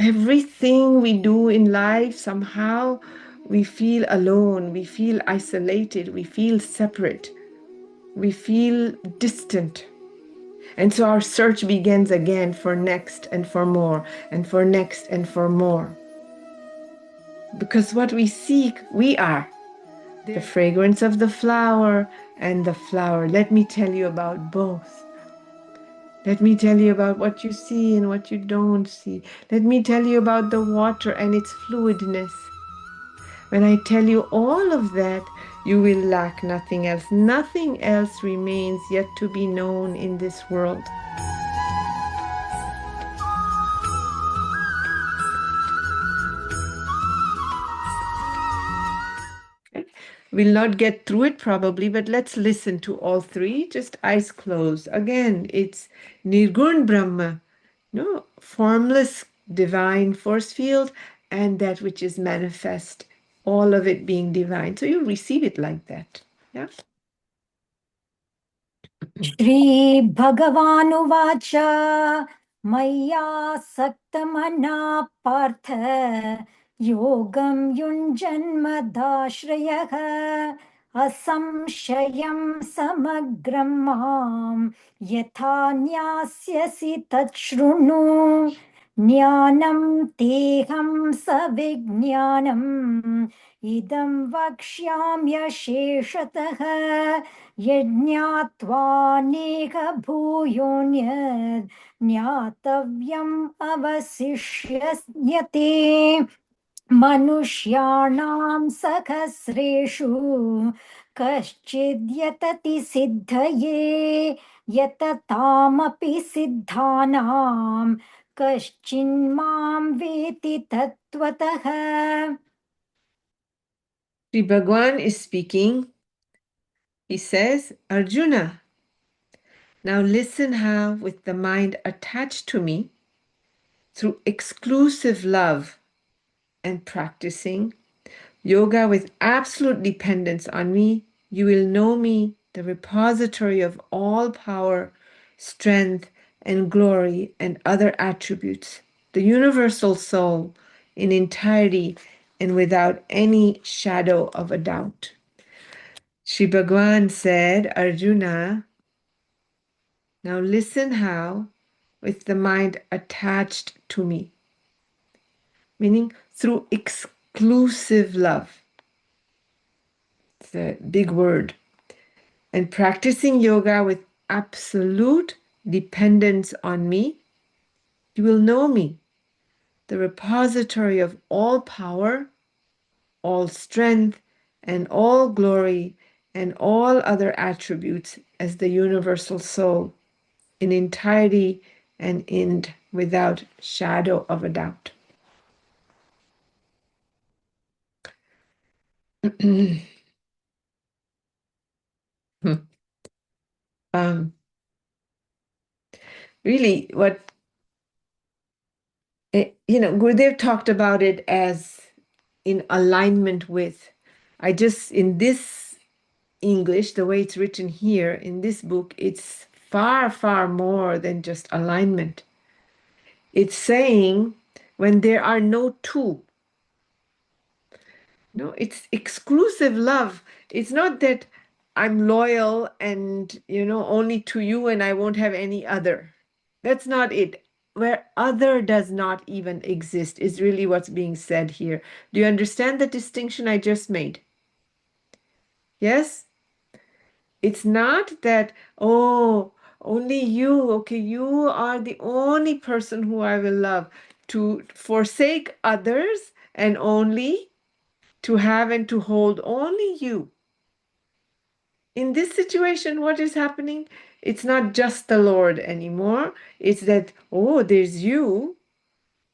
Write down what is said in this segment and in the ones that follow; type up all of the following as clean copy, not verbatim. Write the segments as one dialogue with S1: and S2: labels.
S1: everything we do in life, somehow we feel alone, we feel isolated, we feel separate, we feel distant. And so our search begins again for next and for more and for next and for more. Because what we seek, we are the fragrance of the flower and the flower. Let me tell you about both. Let me tell you about what you see and what you don't see. Let me tell you about the water and its fluidness. When I tell you all of that, you will lack nothing else. Nothing else remains yet to be known in this world. We'll not get through it probably, but let's listen to all three, just eyes closed. Again, it's Nirgun Brahma, no, formless divine force field, and that which is manifest, all of it being divine. So you receive it like that. Yeah.
S2: Shri Bhagavanuvacha Maya Saktamana Partha Yogam Yunjanmadashrayah Asamshayam Samagram Mam Yatha Nyasyasi Tachrunu Jnanam Teham Savijnanam Idam Vakshyamya Sheshatah यज्ञात्वानेक भूयोन्यद् ज्ञातव्यम् अवशिष्यते मनुष्याणां सहस्रेषु कश्चिद्यतति सिद्धये यततामपि सिद्धानां कश्चिन्मां वेति तत्त्वतः.
S1: Sri Bhagwan is speaking. He says, Arjuna, now listen how, with the mind attached to me, through exclusive love and practicing yoga with absolute dependence on me, you will know me, the repository of all power, strength, and glory, and other attributes, the universal soul in entirety and without any shadow of a doubt. Sri Bhagwan said, Arjuna, now listen how, with the mind attached to me, meaning through exclusive love. It's a big word. And practicing yoga with absolute dependence on me, you will know me, the repository of all power, all strength, and all glory, and all other attributes as the universal soul, in entirety and without shadow of a doubt. Really, what Gurudev talked about it as in alignment with. In this English, the way it's written here in this book, it's far, far more than just alignment. It's saying when there are no two. No, it's exclusive love. It's not that I'm loyal and, only to you and I won't have any other. That's not it. Where other does not even exist is really what's being said here. Do you understand the distinction I just made? Yes? It's not that, oh, only you, okay, you are the only person who I will love. To forsake others and only to have and to hold only you. In this situation, what is happening? It's not just the Lord anymore. It's that, oh, there's you,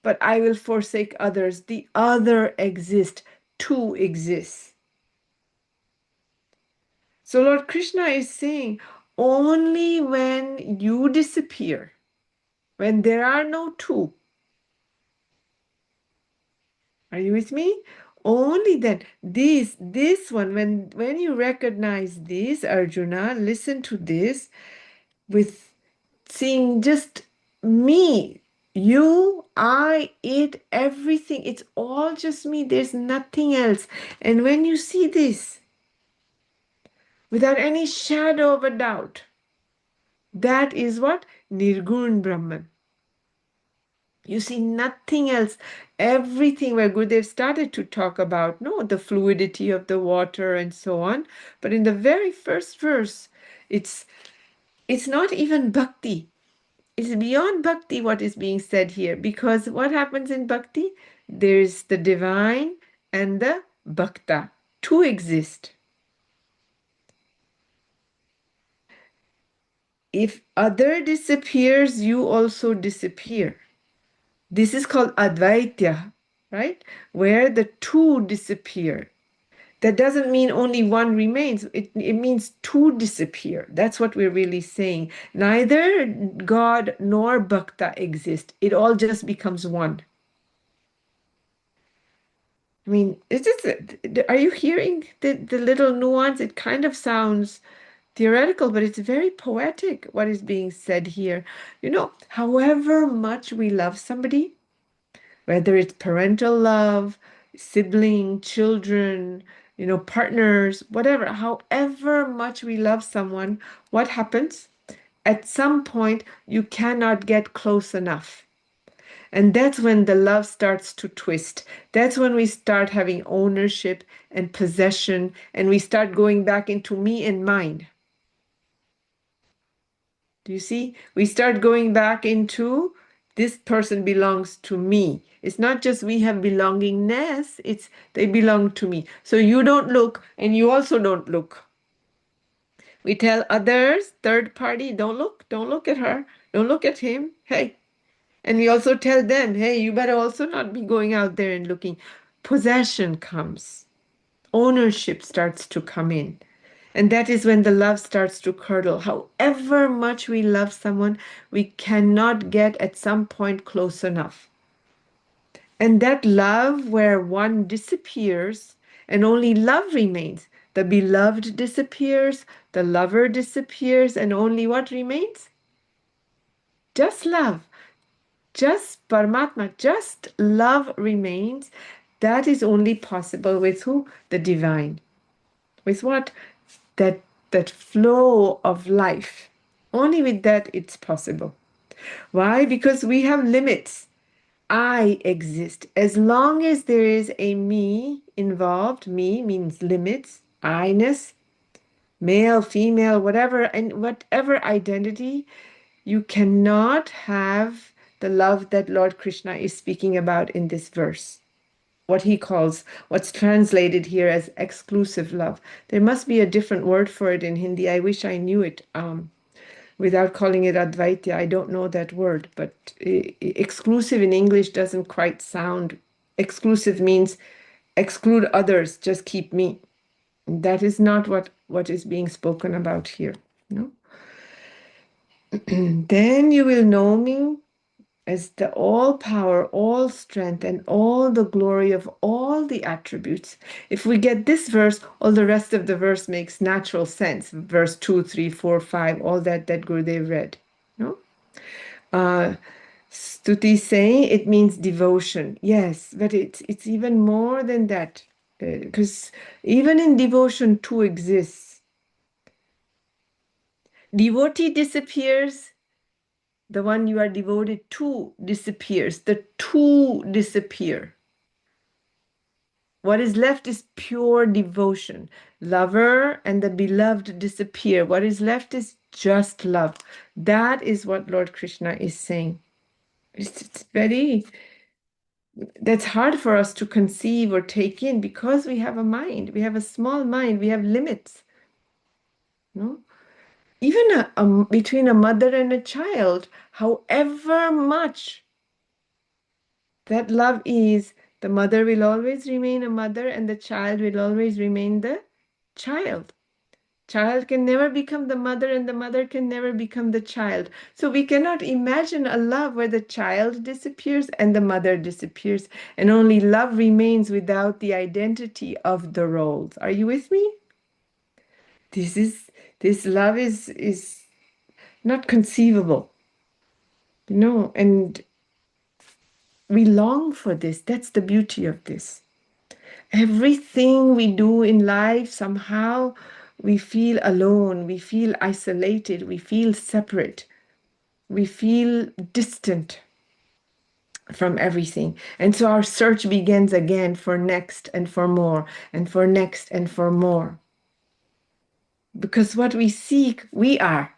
S1: but I will forsake others. The other exists, two exists. So Lord Krishna is saying, only when you disappear, when there are no two, are you with me? Only then, this one, when you recognize this, Arjuna, listen to this, with seeing just me, You, I, it, everything, it's all just me. There's nothing else. And when you see this, without any shadow of a doubt, that is what? Nirgun Brahman. You see nothing else. Everything where Gurudev started to talk about, no, the fluidity of the water and so on. But in the very first verse, it's not even bhakti. It's beyond bhakti what is being said here. Because what happens in bhakti? There's the divine and the bhakta. Two exist. If other disappears, you also disappear. This is called Advaita, right? Where the two disappear. That doesn't mean only one remains. It means two disappear. That's what we're really saying. Neither God nor Bhakta exist. It all just becomes one. I mean, are you hearing the little nuance? It kind of sounds theoretical, but it's very poetic what is being said here. However much we love somebody, whether it's parental love, sibling, children, partners, whatever, however much we love someone, what happens? At some point, you cannot get close enough. And that's when the love starts to twist. That's when we start having ownership and possession, and we start going back into me and mine. Do you see? We start going back into this person belongs to me. It's not just we have belongingness, it's they belong to me. So you don't look and you also don't look. We tell others, third party, don't look at her, don't look at him. Hey. And we also tell them, hey, you better also not be going out there and looking. Possession comes. Ownership starts to come in. And that is when the love starts to curdle. However much we love someone, we cannot get at some point close enough. And that love where one disappears and only love remains. The beloved disappears, the lover disappears, and only what remains? Just love. Just Paramatma, just love remains. That is only possible with who? The divine. With what? That flow of life. Only with that it's possible. Why? Because we have limits. I exist. As long as there is a me involved, me means limits, I-ness, male, female, whatever, and whatever identity, you cannot have the love that Lord Krishna is speaking about in this verse. What he calls, what's translated here as exclusive love. There must be a different word for it in Hindi. I wish I knew it. Without calling it Advaita, I don't know that word, but exclusive in English doesn't quite sound. Exclusive means exclude others, just keep me. That is not what is being spoken about here. No? Then you will know me as the all power, all strength, and all the glory of all the attributes. If we get this verse, all the rest of the verse makes natural sense. Verse 2, 3, 4, 5, all that Gurudev read. No? Stuti is saying it means devotion. Yes, but it's even more than that. Because even in devotion, two exists. Devotee disappears, the one you are devoted to disappears. The two disappear. What is left is pure devotion. Lover and the beloved disappear. What is left is just love. That is what Lord Krishna is saying. It's very, that's hard for us to conceive or take in because we have a mind. We have a small mind. We have limits. No? Even between a mother and a child, however much that love is, the mother will always remain a mother and the child will always remain the child. Child can never become the mother and the mother can never become the child. So we cannot imagine a love where the child disappears and the mother disappears and only love remains without the identity of the roles. Are you with me? This love is not conceivable. And we long for this. That's the beauty of this. Everything we do in life, somehow we feel alone, we feel isolated, we feel separate, we feel distant from everything. And so our search begins again for next and for more and for next and for more. Because what we seek, we are.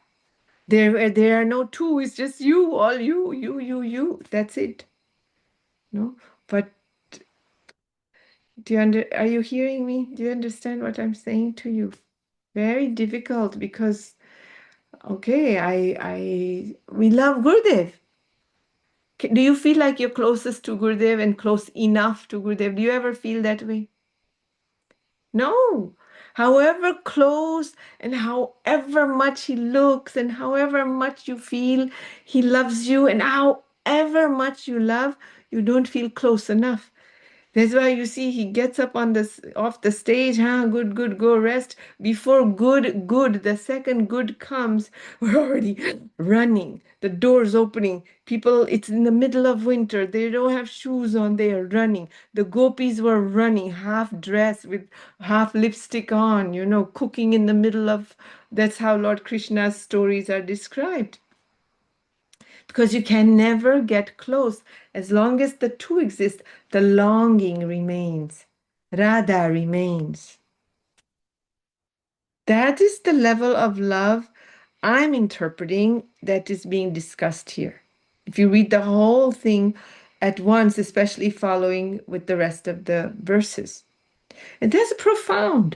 S1: There are no two, it's just you, all you. That's it. No? But are you hearing me? Do you understand what I'm saying to you? Very difficult because okay, we love Gurudev. Do you feel like you're closest to Gurudev and close enough to Gurudev? Do you ever feel that way? No. However close and however much he looks and however much you feel he loves you and however much you love, you don't feel close enough. That's why you see he gets up on this off the stage, huh? Good, go rest. Before good, the second good comes, we're already running. The door's opening. People, it's in the middle of winter. They don't have shoes on. They are running. The gopis were running, half dressed with half lipstick on, cooking in the middle of. That's how Lord Krishna's stories are described. Because you can never get close. As long as the two exist, the longing remains. Radha remains. That is the level of love I'm interpreting that is being discussed here. If you read the whole thing at once, especially following with the rest of the verses. And that's profound.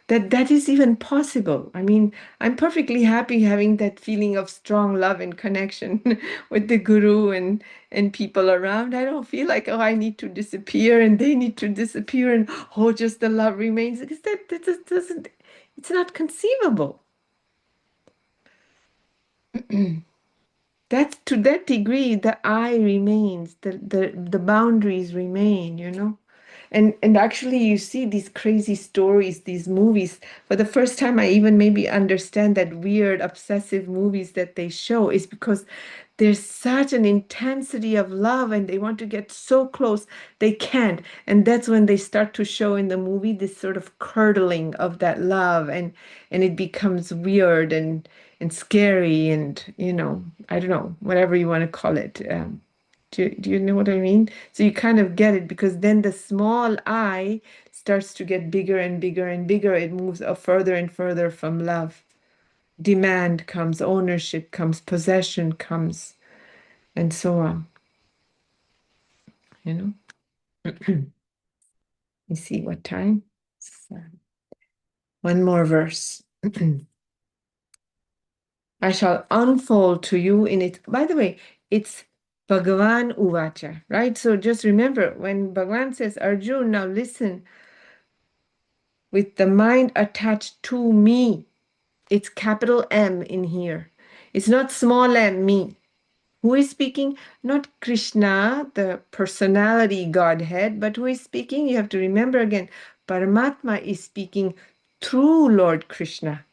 S1: That is even possible. I mean, I'm perfectly happy having that feeling of strong love and connection with the guru and people around. I don't feel like, oh, I need to disappear and they need to disappear and oh, just the love remains, because that just doesn't, it's not conceivable. That's to that degree, the I remains, the boundaries remain. And actually you see these crazy stories, these movies. For the first time, I even maybe understand that weird, obsessive movies that they show is because there's such an intensity of love and they want to get so close, they can't. And that's when they start to show in the movie this sort of curdling of that love and it becomes weird and scary and, I don't know, whatever you want to call it. Do you know what I mean? So you kind of get it because then the small I starts to get bigger and bigger and bigger. It moves further and further from love. Demand comes, ownership comes, possession comes, and so on. You see what time? One more verse. I shall unfold to you in it. By the way, it's Bhagavan Uvacha, right? So just remember when Bhagavan says, Arjun, now listen, with the mind attached to me, it's capital M in here. It's not small m, me. Who is speaking? Not Krishna, the personality Godhead, but who is speaking? You have to remember again, Paramatma is speaking through Lord Krishna.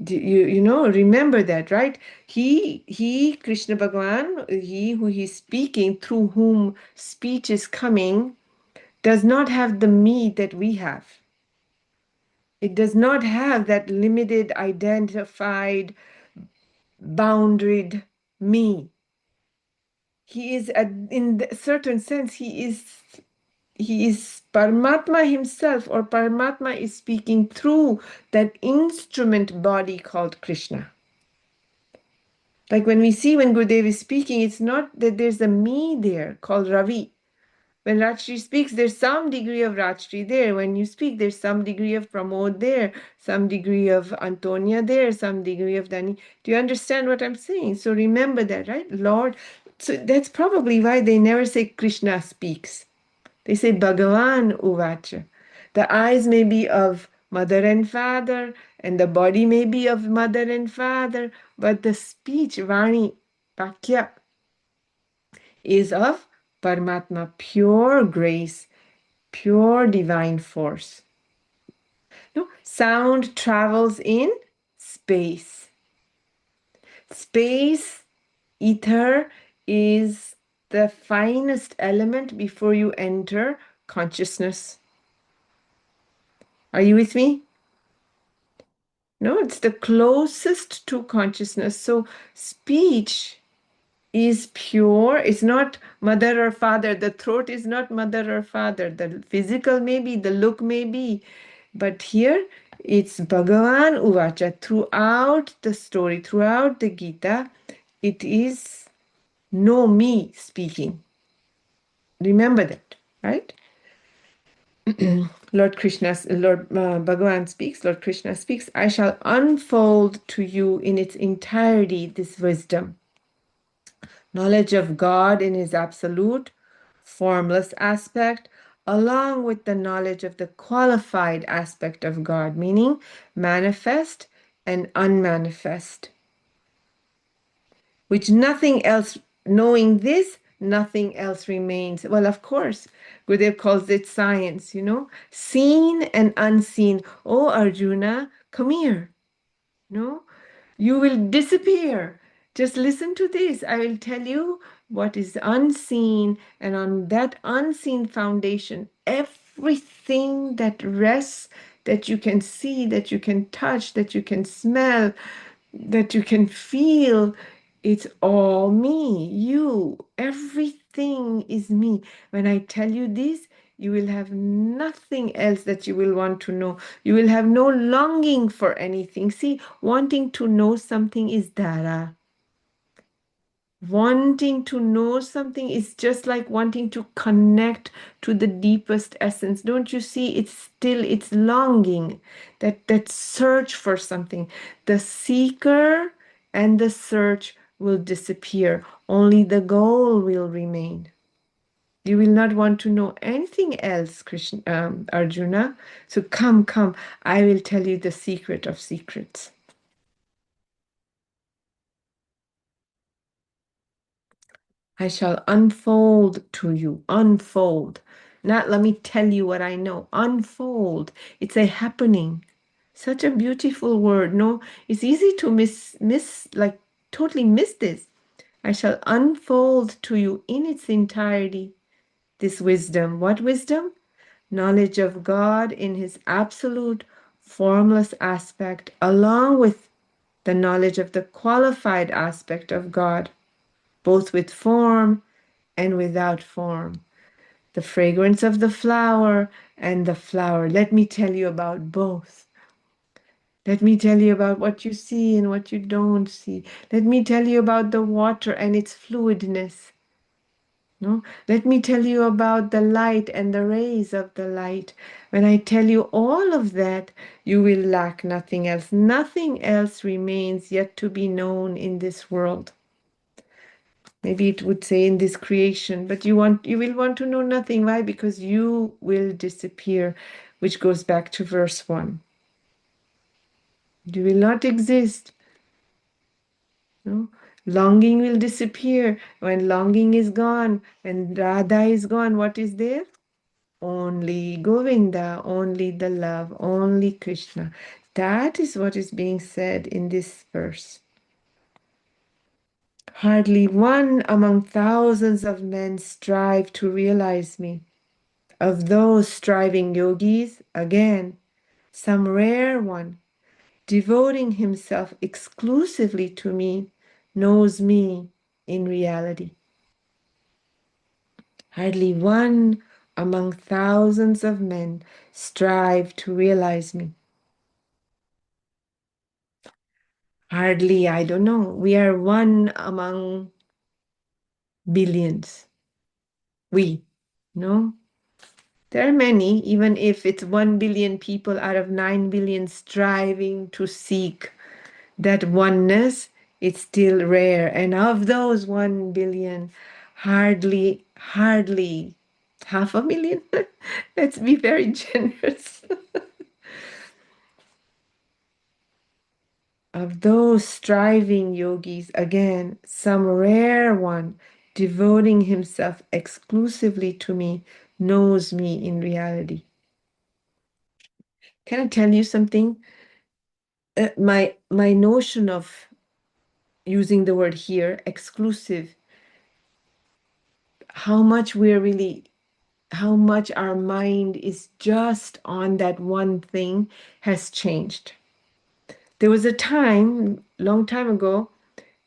S1: Remember that, right? He, Krishna Bhagavan, he who he's speaking, through whom speech is coming, does not have the me that we have. It does not have that limited, identified, boundaried me. He is, in a certain sense, he is Paramatma himself, or Paramatma is speaking through that instrument body called Krishna. Like when Gurudev is speaking, it's not that there's a me there called Ravi. When Rajshree speaks, there's some degree of Rajshree there. When you speak, there's some degree of Pramod there, some degree of Antonia there, some degree of Dani. Do you understand what I'm saying? So remember that, right? Lord. So that's probably why they never say Krishna speaks. They say Bhagavan Uvacha. The eyes may be of mother and father, and the body may be of mother and father, but the speech, Vani, Pakya, is of Paramatma, pure grace, pure divine force. No, sound travels in space. Space Ether is the finest element before you enter consciousness. Are you with me? No, it's the closest to consciousness. So speech is pure. It's not mother or father. The throat is not mother or father. The physical may be, the look may be. But here it's Bhagavan Uvacha. Throughout the story, throughout the Gita, it is no me speaking. Remember that, right? Lord Bhagavan speaks, Lord Krishna speaks, I shall unfold to you in its entirety this wisdom. Knowledge of God in his absolute, formless aspect, along with the knowledge of the qualified aspect of God, meaning manifest and unmanifest, which nothing else, knowing this, nothing else remains. Well, of course, Gurudev calls it science, seen and unseen. Oh, Arjuna, come here. No, you will disappear. Just listen to this. I will tell you what is unseen, and on that unseen foundation, everything that rests, that you can see, that you can touch, that you can smell, that you can feel, it's all me, you. Everything is me. When I tell you this, you will have nothing else that you will want to know. You will have no longing for anything. See, wanting to know something is dara. Wanting to know something is just like wanting to connect to the deepest essence. Don't you see? It's longing, that search for something. The seeker and the search will disappear. Only the goal will remain. You will not want to know anything else, Arjuna. So come, I will tell you the secret of secrets. I shall unfold to you, unfold. Not let me tell you what I know, unfold. It's a happening. Such a beautiful word. No, it's easy to like totally miss this. I shall unfold to you in its entirety this wisdom. What wisdom? Knowledge of God in his absolute formless aspect, along with the knowledge of the qualified aspect of God, both with form and without form. The fragrance of the flower and the flower. Let me tell you about both. Let me tell you about what you see and what you don't see. Let me tell you about the water and its fluidness. No? Let me tell you about the light and the rays of the light. When I tell you all of that, you will lack nothing else. Nothing else remains yet to be known in this world. Maybe it would say in this creation, but you will want to know nothing. Why? Because you will disappear, which goes back to verse 1. You will not exist. No? Longing will disappear. When longing is gone, when Radha is gone, what is there? Only Govinda, only the love, only Krishna. That is what is being said in this verse. Hardly one among thousands of men strive to realize me. Of those striving yogis, again, some rare one, devoting himself exclusively to me, knows me in reality. Hardly one among thousands of men strive to realize me. Hardly, I don't know. We are one among billions. No? There are many, even if it's 1 billion people out of 9 billion striving to seek that oneness, it's still rare. And of those 1 billion, hardly 500,000. Let's be very generous. Of those striving yogis, again, some rare one devoting himself exclusively to me knows me in reality. Can I tell you something? My notion of using the word here, exclusive, how much we're really, how much our mind is just on that one thing has changed. There was a time, long time ago,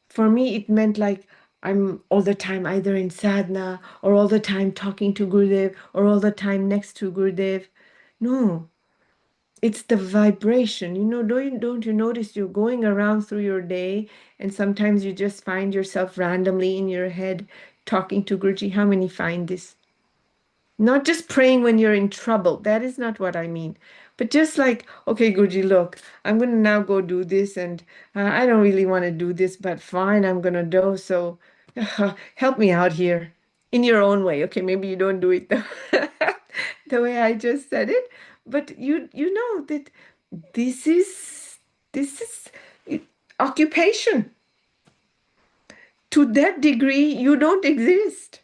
S1: for me, it meant like I'm all the time either in sadhana or all the time talking to Gurudev or all the time next to Gurudev. No, it's the vibration. Don't you notice you're going around through your day and sometimes you just find yourself randomly in your head talking to Guruji? How many find this? Not just praying when you're in trouble. That is not what I mean. But just like, okay, Guruji, look, I'm going to now go do this, and I don't really want to do this, but fine, I'm going to do. So help me out here in your own way. Okay, maybe you don't do it the way I just said it, but you know that this is this is it- occupation. To that degree, you don't exist.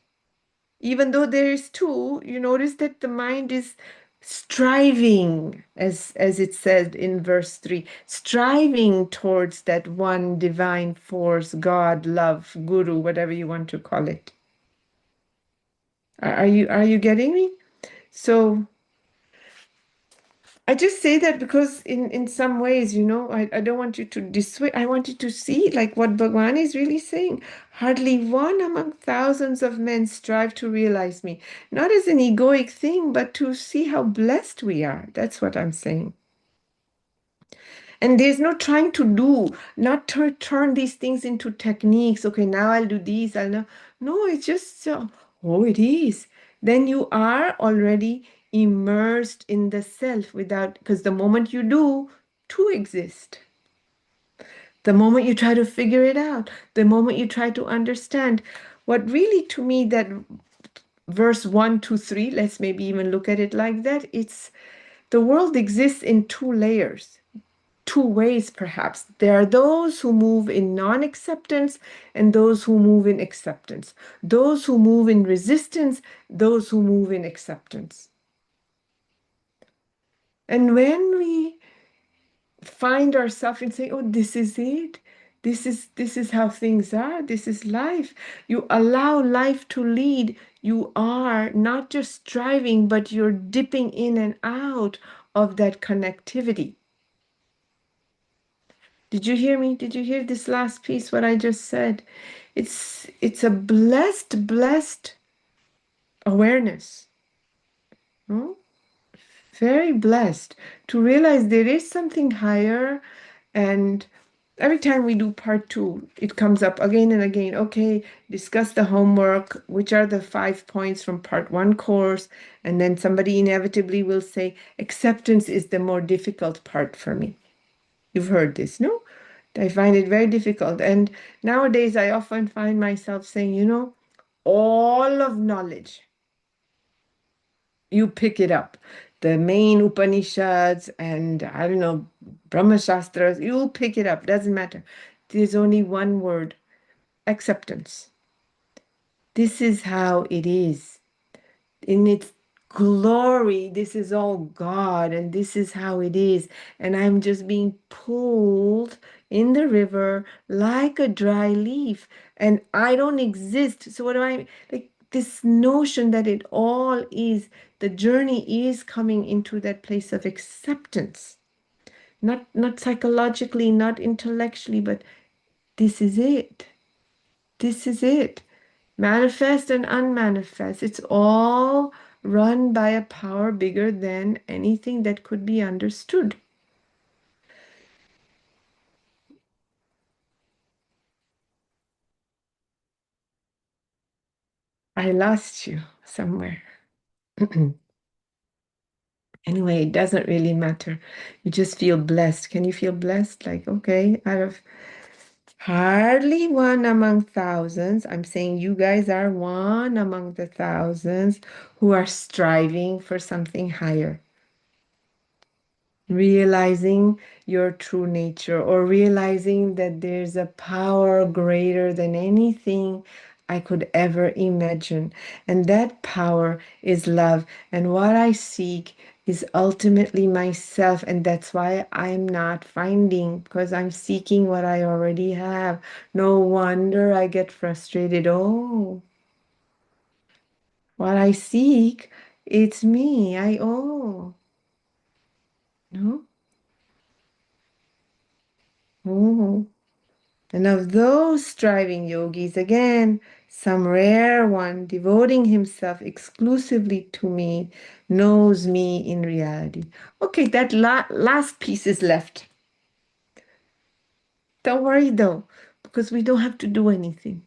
S1: Even though there is two, you notice that the mind is striving, as it said in verse 3, striving towards that one divine force, God, love, guru, whatever you want to call it. Are you getting me? So I just say that because in some ways, I don't want you to dissuade. I want you to see like what Bhagwan is really saying. Hardly one among thousands of men strive to realize me. Not as an egoic thing, but to see how blessed we are. That's what I'm saying. And there's no trying to do, not turn these things into techniques. Okay, now I'll do these. I'll know. No, it's just oh, it is. Then you are already immersed in the self without, because the moment you do, two exist. The moment you try to figure it out, the moment you try to understand, what really to me that verse 1, 2, 3, let's maybe even look at it like that. It's the world exists in two layers, two ways, perhaps. There are those who move in non acceptance and those who move in acceptance, those who move in resistance, those who move in acceptance. And when we find ourselves and say, oh, this is it. This is how things are. This is life. You allow life to lead. You are not just striving, but you're dipping in and out of that connectivity. Did you hear me? Did you hear this last piece, what I just said? It's a blessed awareness. No? Very blessed to realize there is something higher. And every time we do part 2, it comes up again and again. Okay, discuss the homework, which are the 5 points from part 1 course. And then somebody inevitably will say, acceptance is the more difficult part for me. You've heard this, no? I find it very difficult. And nowadays, I often find myself saying, all of knowledge, you pick it up. The main Upanishads and, I don't know, Brahma Shastras, you pick it up. Doesn't matter. There's only one word, acceptance. This is how it is. In its glory, this is all God, and this is how it is. And I'm just being pulled in the river like a dry leaf, and I don't exist. So what do I like? This notion that it all is, the journey is coming into that place of acceptance, not psychologically, not intellectually, but this is it. This is it. Manifest and unmanifest. It's all run by a power bigger than anything that could be understood. I lost you somewhere. Anyway, it doesn't really matter. You just feel blessed. Can you feel blessed? Like, okay, out of hardly one among thousands, I'm saying you guys are one among the thousands who are striving for something higher. Realizing your true nature, or realizing that there's a power greater than anything I could ever imagine. And that power is love. And what I seek is ultimately myself, and that's why I'm not finding, because I'm seeking what I already have. No wonder I get frustrated. Oh, what I seek, it's me. No? Oh. And of those striving yogis, again, some rare one devoting himself exclusively to me knows me in reality. Okay, that last piece is left. Don't worry though, because we don't have to do anything.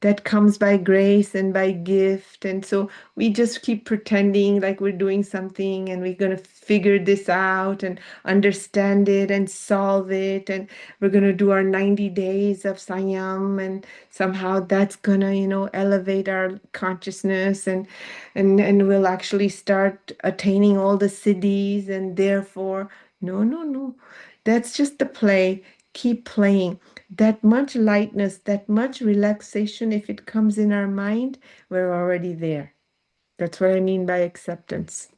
S1: That comes by grace and by gift. And so we just keep pretending like we're doing something and we're going to figure this out and understand it and solve it. And we're going to do our 90 days of Sanyam, and somehow that's going to, elevate our consciousness, and we'll actually start attaining all the siddhis. And therefore, no, no, no. That's just the play. Keep playing. That much lightness, that much relaxation, if it comes in our mind, we're already there. That's what I mean by acceptance.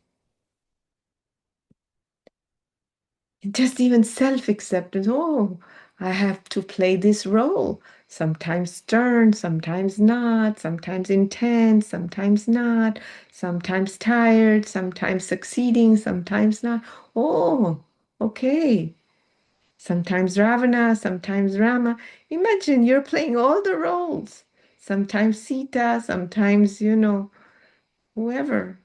S1: Just even self-acceptance. Oh, I have to play this role. Sometimes stern, sometimes not, sometimes intense, sometimes not, sometimes tired, sometimes succeeding, sometimes not. Oh, okay. Sometimes Ravana, sometimes Rama. Imagine you're playing all the roles. Sometimes Sita, sometimes, whoever.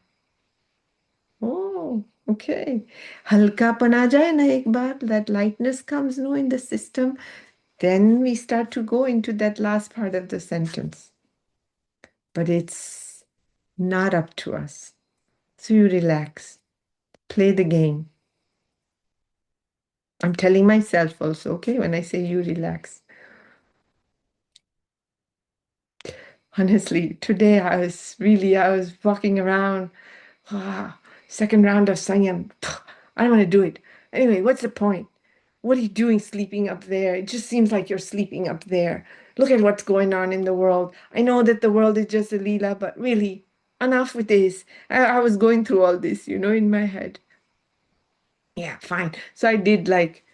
S1: Oh, okay. Halkapan aa jaye na ek baar, that lightness comes, no, in the system. Then we start to go into that last part of the sentence. But it's not up to us. So you relax. Play the game. I'm telling myself also, okay, when I say you relax. Honestly, today I was walking around. Second round of Sanyam. I don't want to do it. Anyway, what's the point? What are you doing sleeping up there? It just seems like you're sleeping up there. Look at what's going on in the world. I know that the world is just a Leela, but really, enough with this. I was going through all this, in my head. Yeah, fine. So I did like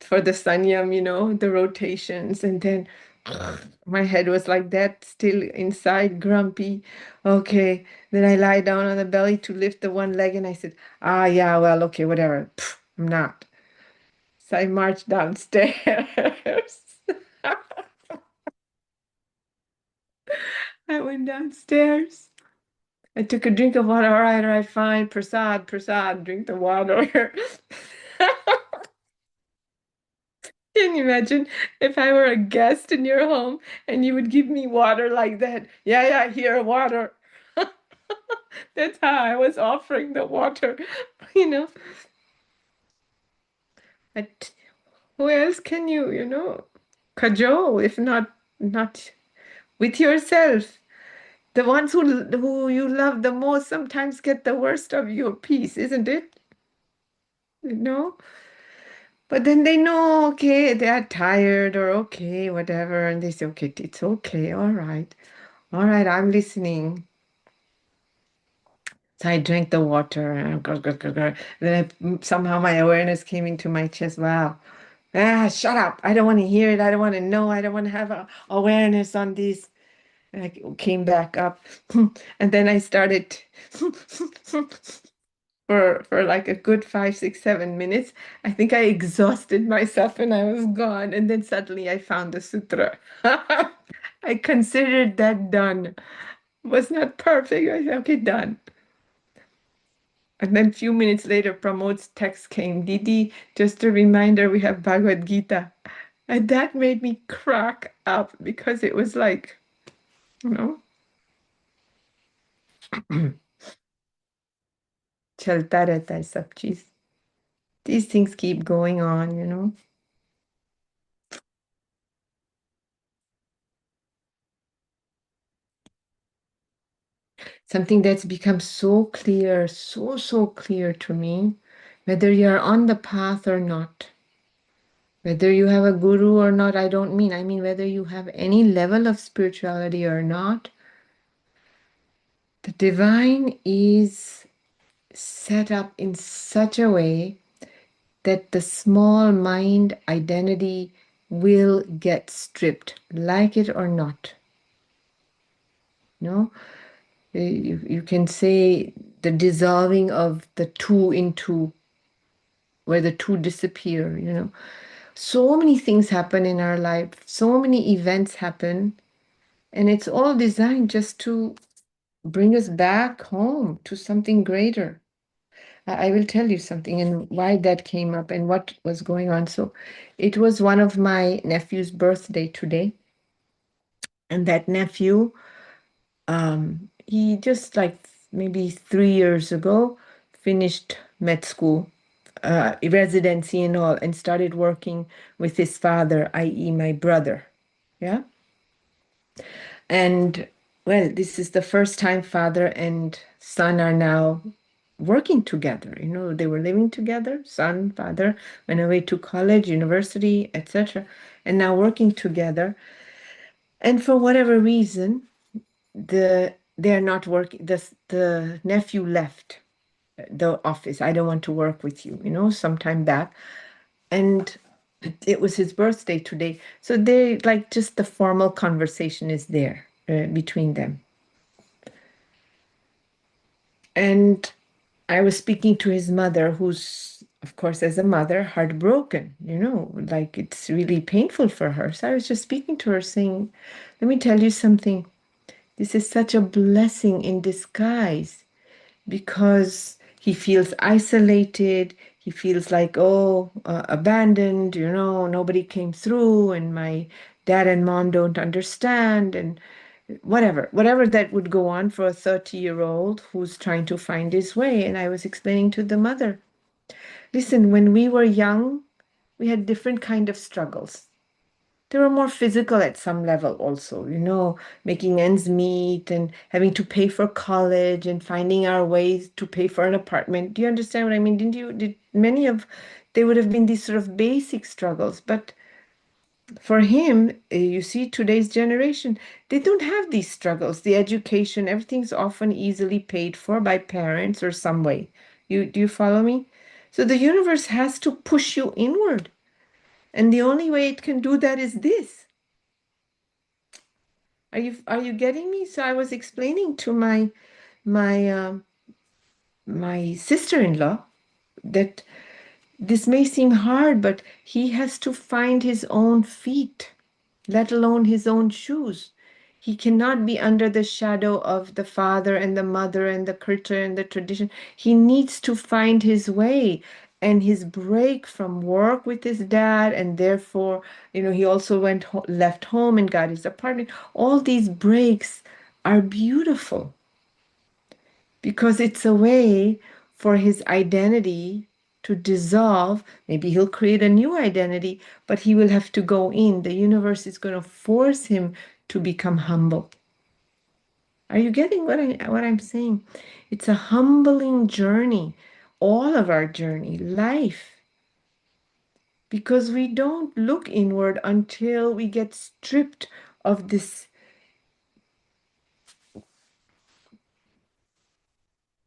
S1: for the sanyam, the rotations, and then my head was like that, still inside, grumpy. Okay. Then I lie down on the belly to lift the one leg, and I said, yeah, well, okay, whatever. I'm not. So I marched downstairs. I went downstairs. I took a drink of water. All right, fine. Prasad, prasad, drink the water. Can you imagine if I were a guest in your home and you would give me water like that? Yeah, here, water. That's how I was offering the water, you know. But who else can you cajole if not with yourself? The ones who you love the most sometimes get the worst of your peace, isn't it? You know? But then they know, okay, they are tired or okay, whatever, and they say, okay, it's okay, all right. All right, I'm listening. So I drank the water, and then somehow my awareness came into my chest. Wow. Shut up. I don't want to hear it. I don't want to know. I don't want to have awareness on this. And I came back up. And then I started for like a good 5, 6, 7 minutes. I think I exhausted myself and I was gone. And then suddenly I found the sutra. I considered that done. Was not perfect. I said, okay, done. And then a few minutes later, Pramod's text came. Didi, just a reminder, we have Bhagavad Gita. And that made me crack up because it was like, you know, चलता रहता है सब चीज. These things keep going on. Something that's become so clear, so clear to me, whether you're on the path or not, whether you have a guru or not, I don't mean. I mean whether you have any level of spirituality or not, the divine is set up in such a way that the small mind identity will get stripped, like it or not. No, you can say the dissolving of the two into where the two disappear, you know. So many things happen in our life, so many events happen, and it's all designed just to bring us back home to something greater. I will tell you something and why that came up and what was going on. So it was one of my nephew's birthday today. And that nephew, he just like maybe 3 years ago finished med school, residency and all, and started working with his father, i.e., my brother. Yeah. And well, this is the first time father and son are now working together. You know, they were living together, son, father, went away to college, university, etc., and now working together. And for whatever reason, they're not working. The nephew left the office. I don't want to work with you, you know, sometime back. And it was his birthday today. So they like just the formal conversation is there between them. And I was speaking to his mother, who's, of course, as a mother, heartbroken, you know, like it's really painful for her. So I was just speaking to her saying, let me tell you something. This is such a blessing in disguise because he feels isolated. He feels like, oh, abandoned, you know, nobody came through, and my dad and mom don't understand, and whatever that would go on for a 30-year-old who's trying to find his way. And I was explaining to the mother, listen, when we were young, we had different kind of struggles. They were more physical at some level also, you know, making ends meet and having to pay for college and finding our ways to pay for an apartment. Do you understand what I mean? Did many of, they would have been these sort of basic struggles, but for him, you see, today's generation, they don't have these struggles. The education, everything's often easily paid for by parents or some way. Do you follow me? So the universe has to push you inward. And the only way it can do that is this. Are you getting me? So I was explaining to my my sister-in-law that this may seem hard, but he has to find his own feet, let alone his own shoes. He cannot be under the shadow of the father and the mother and the culture and the tradition. He needs to find his way and his break from work with his dad, and therefore, you know, he also left home and got his apartment. All these breaks are beautiful because it's a way for his identity to dissolve. Maybe he'll create a new identity, but he will have to go in. The universe is going to force him to become humble. Are you getting what I'm saying? It's a humbling journey, all of our journey, life, because we don't look inward until we get stripped of this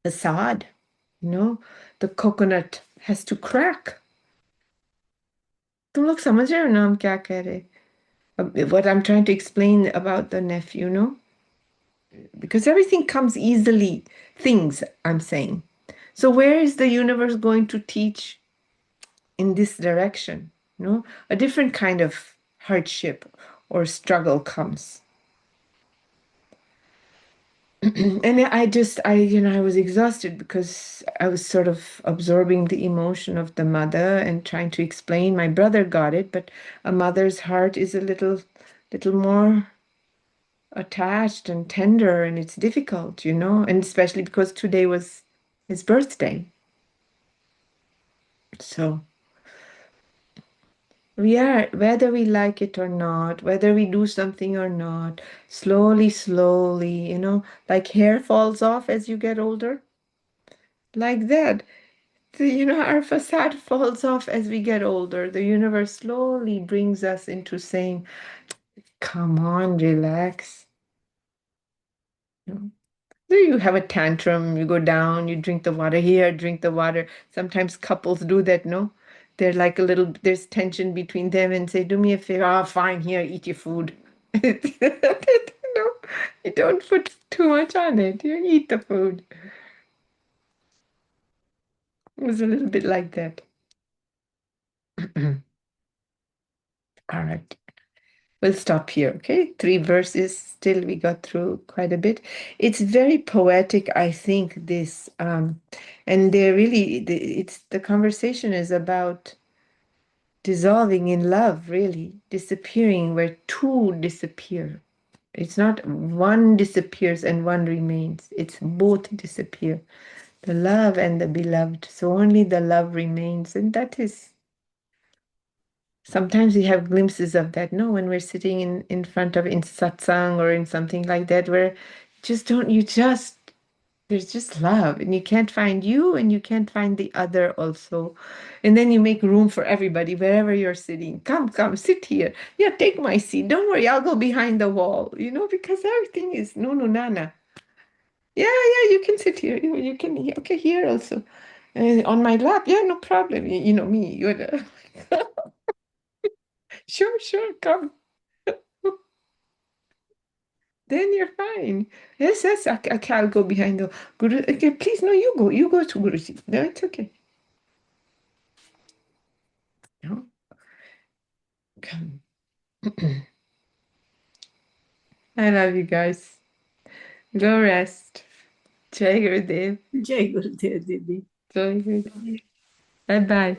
S1: facade. You know, the coconut has to crack. तुम लोग समझ रहे हो ना हम क्या कह रहे? What I'm trying to explain about the nephew, no? Because everything comes easily, things I'm saying. So where is the universe going to teach in this direction? No, a different kind of hardship or struggle comes. And I was exhausted because I was sort of absorbing the emotion of the mother and trying to explain. My brother got it, but a mother's heart is a little more attached and tender, and it's difficult, you know, and especially because today was his birthday. So we are, whether we like it or not, whether we do something or not, slowly, you know, like hair falls off as you get older, like that. You know, our facade falls off as we get older. The universe slowly brings us into saying, come on, relax. You know? So you have a tantrum, you go down, you drink the water here, drink the water. Sometimes couples do that, no? They're like a little, there's tension between them and say, do me a favor, oh, fine, here, eat your food. No, you don't put too much on it. You eat the food. It was a little bit like that. All right. We'll stop here, okay? 3 verses. Still, we got through quite a bit. It's very poetic, I think, this. And they're really, it's the conversation is about dissolving in love, really, disappearing where two disappear. It's not one disappears and one remains. It's both disappear. The love and the beloved. So only the love remains. And that is sometimes we have glimpses of that, no, when we're sitting in front of in satsang or in something like that, where just don't you just there's just love and you can't find you and you can't find the other also. And then you make room for everybody wherever you're sitting. Come, sit here. Yeah, take my seat. Don't worry, I'll go behind the wall, because everything is no, no, nana. Yeah, you can sit here. You can, okay, here also. On my lap, yeah, no problem. You know me, you're the sure, come. Then you're fine. Yes, I'll go behind the Guru. Okay, please, no, you go to Guruji. No, it's okay. No, come. I love you guys. Go rest. Jai Gurudev.
S3: Jai Gurudev Didi.
S1: Jai Gurudev. Bye bye.